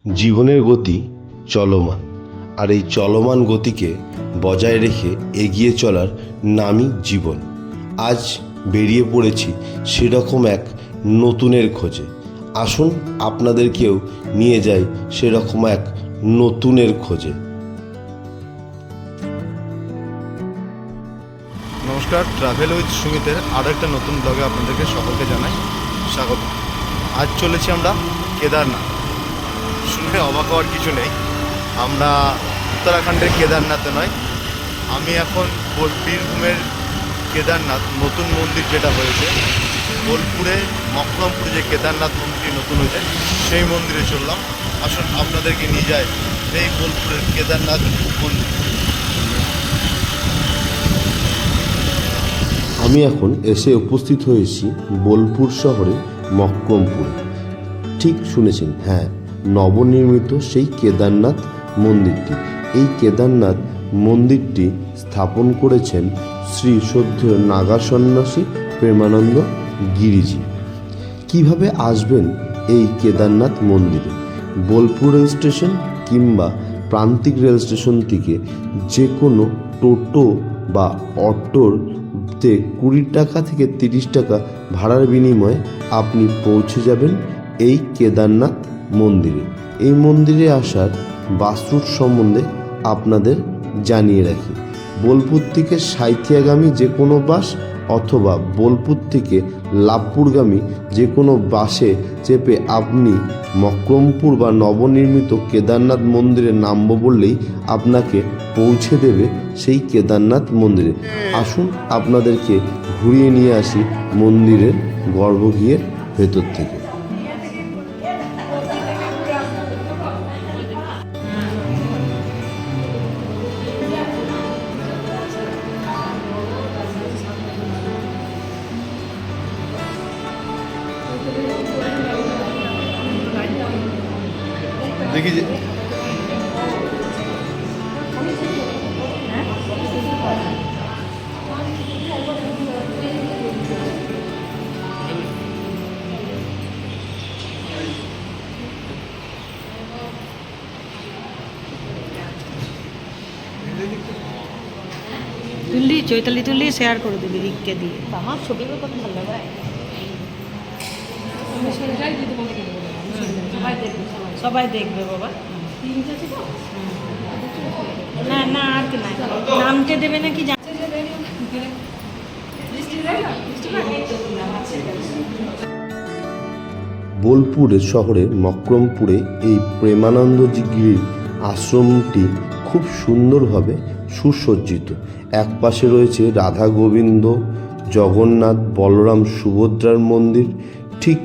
জীবনের গতি চলমান, আর এই চলমান গতিকে বজায় রেখে এগিয়ে চলার নামই জীবন। আজ বেরিয়ে পড়েছি সেরকম এক নতুনের খোঁজে। আসুন আপনাদেরকেও নিয়ে যাই সেরকম এক নতুনের খোঁজে। নমস্কার, ট্রাভেল উইথ সুমিতের আরও একটা নতুন ব্লগে আপনাদেরকে সকলকে জানাই স্বাগত। আজ চলেছি আমরা কেদারনাথ। শুনে অবাক হওয়ার কিছু নেই, আমরা উত্তরাখণ্ডের কেদারনাথে নয়, আমি এখন বীরভূমের কেদারনাথ নতুন মন্দির যেটা হয়েছে বোলপুরে মকরমপুরে যে কেদারনাথ মন্দিরটি নতুন হয়েছে সেই মন্দিরে চললাম। আসুন আপনাদেরকে নিয়ে যায় এই বোলপুরের কেদারনাথ মন্দির। আমি এখন এসে উপস্থিত হয়েছি বোলপুর শহরে মকরমপুরে। ঠিক শুনেছেন, হ্যাঁ, নবনির্মিত সেই কেদারনাথ মন্দিরটি। এই কেদারনাথ মন্দিরটি স্থাপন করেছেন শ্রী শ্রদ্ধেয় নাগা সন্ন্যাসী প্রেমানন্দ গিরিজি। কিভাবে আসবেন এই কেদারনাথ মন্দিরে? বোলপুর রেল স্টেশন কিংবা প্রান্তিক রেল স্টেশন থেকে যে কোনো টোটো বা অটোতে 20 টাকা থেকে 30 টাকা ভাড়ার বিনিময়ে আপনি পৌঁছে যাবেন এই কেদারনাথ মন্দিরে। এই মন্দিরে আসার বাস রুট সম্বন্ধে আপনাদের জানিয়ে রাখি। বোলপুর থেকে সাঁইথিয়াগামী যে কোনো বাস অথবা বোলপুর থেকে লাভপুরগামী যে কোনো বাসে চেপে আপনি মকরমপুর বা নবনির্মিত কেদারনাথ মন্দিরে নামব বললেই আপনাকে পৌঁছে দেবে সেই কেদারনাথ মন্দিরে। আসুন আপনাদেরকে ঘুরিয়ে নিয়ে আসি মন্দিরের গর্ভগৃহের ভেতর থেকে। দেখি যে তুললি চৈতালি তুললি শেয়ার করে দিবি রিককে দিয়ে। আমার ছবিগুলো কত ভালো লাগে, সবাই দেখবে বাবা। না না আর কি না, নামতে দেবে নাকি বোলপুরের শহরে মকরমপুরে এই প্রেমানন্দজি গিরির আশ্রমটি খুব সুন্দরভাবে সুসজ্জিত। এক পাশে রয়েছে রাধা গোবিন্দ, জগন্নাথ, বলরাম, সুভদ্রার মন্দির। ঠিক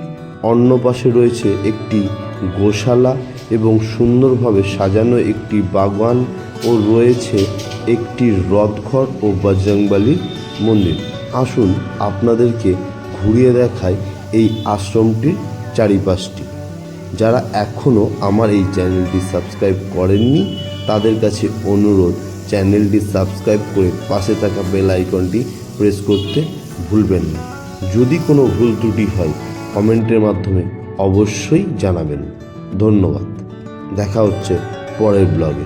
অন্য পাশে রয়েছে একটি গোশালা এবং সুন্দরভাবে সাজানো একটি বাগান ও রয়েছে একটি রথঘর ও বজরংবলীর মন্দির। আসুন আপনাদেরকে ঘুরিয়ে দেখায় এই আশ্রমটির চারিপাশটি। যারা এখনও আমার এই চ্যানেলটি সাবস্ক্রাইব করেননি তাদের কাছে অনুরোধ, চ্যানেলটি সাবস্ক্রাইব করে পাশে থাকা বেল আইকনটি প্রেস করতে ভুলবেন না। যদি কোনো ভুল ত্রুটি হয় কমেন্টের মাধ্যমে অবশ্যই জানাবেন। ধন্যবাদ। দেখা হচ্ছে পরের ব্লগে।